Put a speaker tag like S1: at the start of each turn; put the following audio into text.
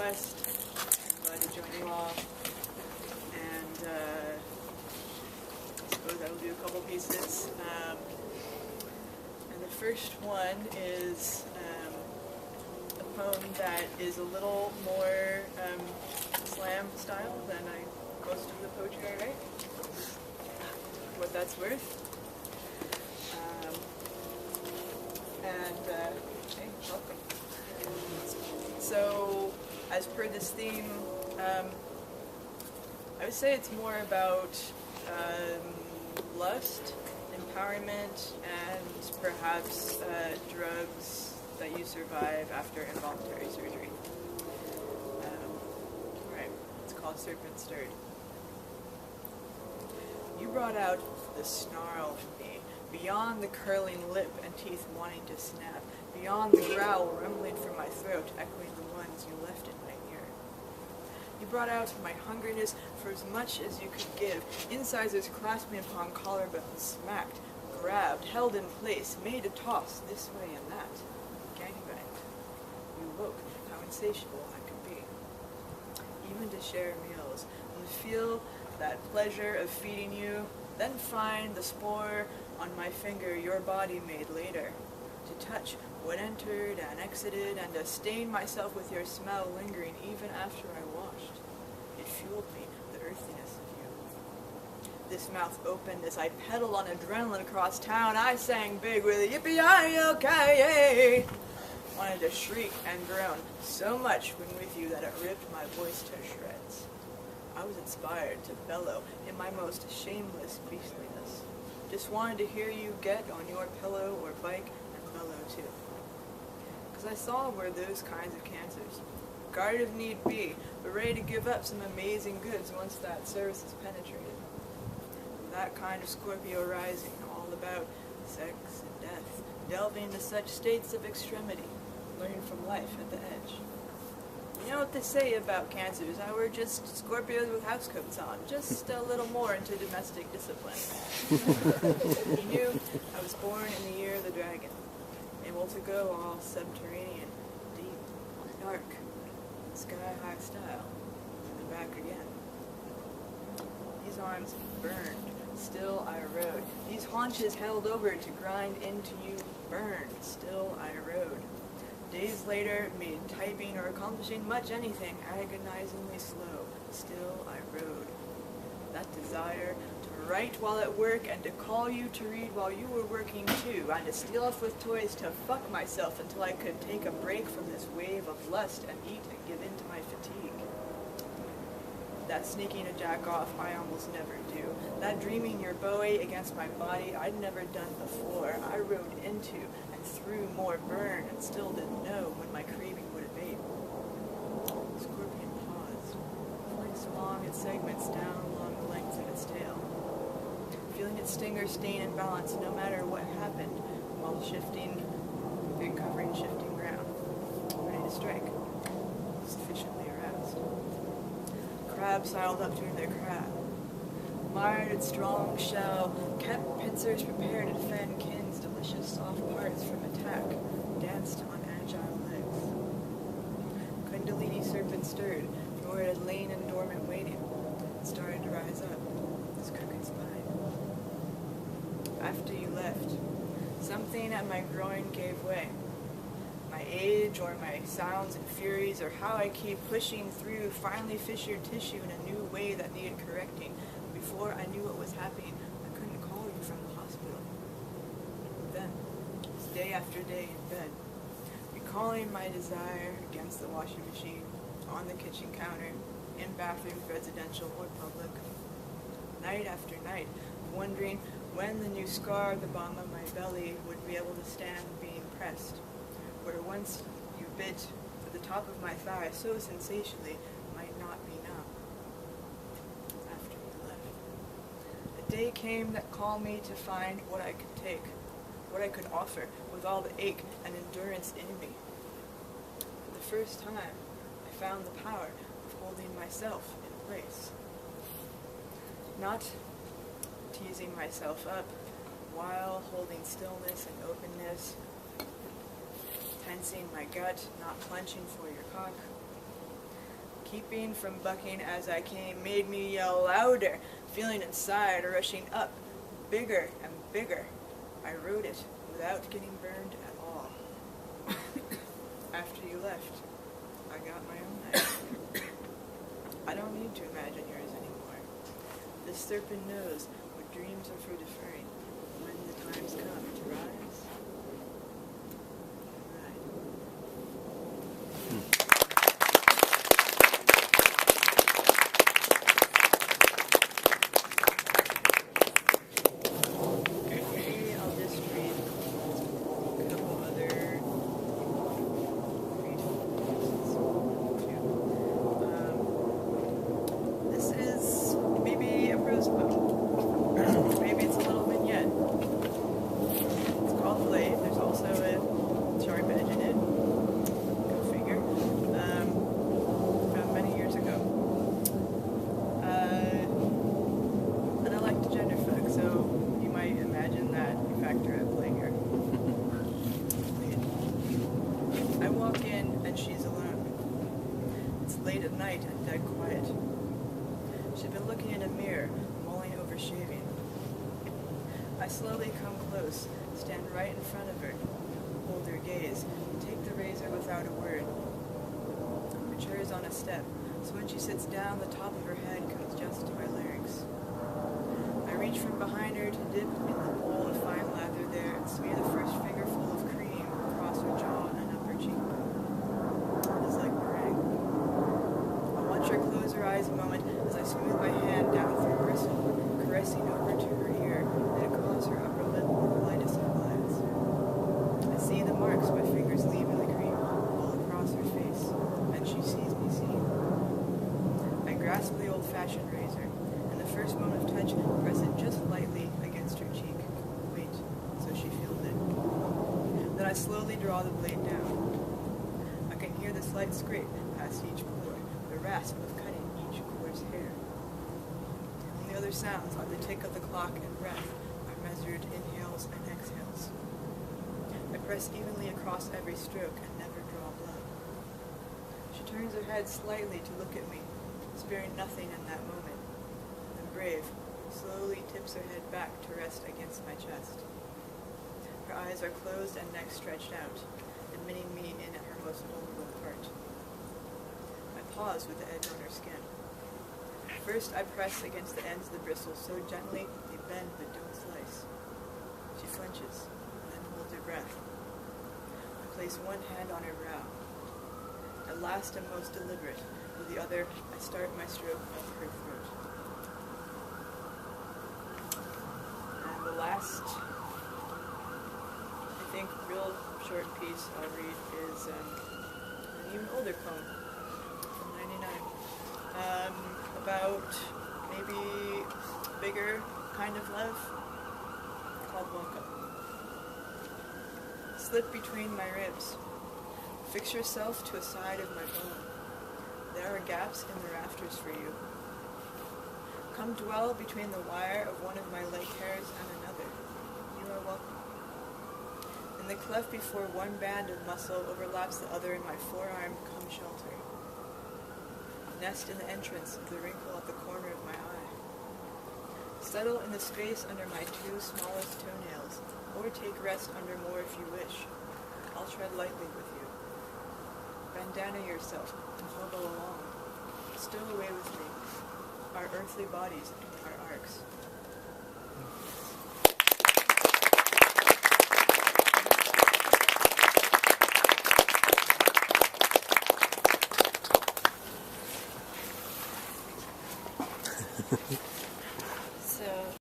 S1: request. I'm glad to join you all. And I suppose I will do a couple pieces. And the first one is a poem that is a little more slam style than most of the poetry I write. What that's worth. Hey, welcome. So, as per this theme, I would say it's more about lust, empowerment, and perhaps drugs that you survive after involuntary surgery. Right, it's called Serpent Stirred. You brought out the snarl in me, beyond the curling lip and teeth wanting to snap, beyond the growl rumbling from my throat, echoing the ones you left in my ear. You brought out my hungriness for as much as you could give, incisors clasping upon collarbones, smacked, grabbed, held in place, made a toss this way and that. Gangbanged. You woke how insatiable I could be. Even to share meals, and feel that pleasure of feeding you, then find the spore on my finger your body made later, to touch what entered and exited, and to stain myself with your smell lingering even after I washed. It fueled me, the earthiness of you. This mouth opened as I pedaled on adrenaline across town. I sang big with a yippee-yi-yo-ki-yay. Wanted to shriek and groan so much when with you that it ripped my voice to shreds. I was inspired to bellow in my most shameless beastliness. Just wanted to hear you get on your pillow or bike and bellow too. Because I saw where those kinds of cancers, guarded if need be, but ready to give up some amazing goods once that service is penetrated. That kind of Scorpio rising, all about sex and death, delving into such states of extremity, learning from life at the edge. You know what they say about cancers? We're just Scorpios with housecoats on, just a little more into domestic discipline. You knew I was born in the year of the dragon, able to go all subterranean, deep, dark, sky-high style, and back again. These arms burned, still I rode. These haunches held over to grind into you, burned, still I rode. Days later, made typing or accomplishing much anything agonizingly slow. Still I rode. That desire to write while at work and to call you to read while you were working too, and to steal off with toys to fuck myself until I could take a break from this wave of lust and eat and give in to my fatigue. That sneaking a jack off I almost never do. That dreaming your bowie against my body I'd never done before. I rode into and through more burn and still didn't know when my craving would abate. The scorpion paused, flicks along its segments down along the length of its tail, feeling its stinger stay in balance no matter what happened while covering shifting ground, ready to strike, sufficiently aroused. Crab sidled up to their crab, mired its strong shell, kept pincers prepared to defend kin's delicious soft parts from attack, danced on agile legs. Kundalini serpent stirred from where it had lain in dormant waiting, and started to rise up, its crooked spine. After you left, something at my groin gave way. My age, or my sounds and furies, or how I keep pushing through, finally fissured tissue in a new way that needed correcting. Before I knew what was happening, I couldn't call you from the hospital. Then, day after day in bed, recalling my desire against the washing machine, on the kitchen counter, in bathrooms, residential or public. Night after night, wondering when the new scar at the bottom of my belly would be able to stand being pressed, where once you bit at the top of my thigh so sensationally might not be numb. After you left, a day came that called me to find what I could take, what I could offer with all the ache and endurance in me. For the first time, I found the power of holding myself in place. Not teasing myself up while holding stillness and openness, tensing my gut, not clenching for your cock. keeping from bucking as I came, made me yell louder, feeling inside rushing up, bigger and bigger. I rode it without getting burned at all. After you left, I got my own knife. I don't need to imagine yours anymore. The serpent knows what dreams are for deferring. When the times come to rise, ride. Maybe I'll just read a couple other brief pieces too. This is maybe a prose poem. Maybe it's a little vignette. It's called Blade. There's also a sharp edge in it. Go figure. Found many years ago. And I like to genderfuck, so you might imagine that you factor at play here. Blade. I walk in and she's alone. It's late at night and dead quiet. She'd been looking in a mirror, mulling over shaving. I slowly come close, stand right in front of her, hold her gaze, take the razor without a word. Her chair is on a step, so when she sits down, the top of her head comes just to my larynx. I reach from behind her to dip in the bowl of fine lather there and smear the first fingerful of cream across her jaw and up her cheekbone. It is like meringue. I watch her close her eyes a moment as I smooth my hand down through her bristle, caressing over to her ear and across her upper lip with the lightest of eyes. I see the marks my fingers leave in the cream all across her face, and she sees me see. I grasp the old-fashioned razor, and the first moment of touch, press it just lightly against her cheek. Wait, so she feels it. Then I slowly draw the blade down. I can hear the slight scrape past each pore, the rasp of cutting each core's hair. The other sounds are the tick of the clock and breath are measured inhales and exhales. I press evenly across every stroke and never draw blood. She turns her head slightly to look at me, sparing nothing in that moment. Then brave, slowly tips her head back to rest against my chest. Her eyes are closed and neck stretched out, admitting me in at her most vulnerable part. I pause with the edge on her skin. First, I press against the ends of the bristles so gently they bend but don't slice. She flinches, then holds her breath. I place one hand on her brow. At last and most deliberate, with the other, I start my stroke up her throat. And the last, I think, real short piece I'll read is an even older poem from '99. About maybe bigger kind of love, called Wonka. Slip between my ribs. Fix yourself to a side of my bone. There are gaps in the rafters for you. Come dwell between the wire of one of my leg hairs and another. You are welcome. In the cleft before one band of muscle overlaps the other in my forearm, come shelter. Nest in the entrance of the wrinkle at the corner of my eye. Settle in the space under my two smallest toenails, or take rest under more if you wish. I'll tread lightly with you. Bandana yourself and hobble along. Stow away with me. Our earthly bodies are arcs.
S2: Ha ha ha.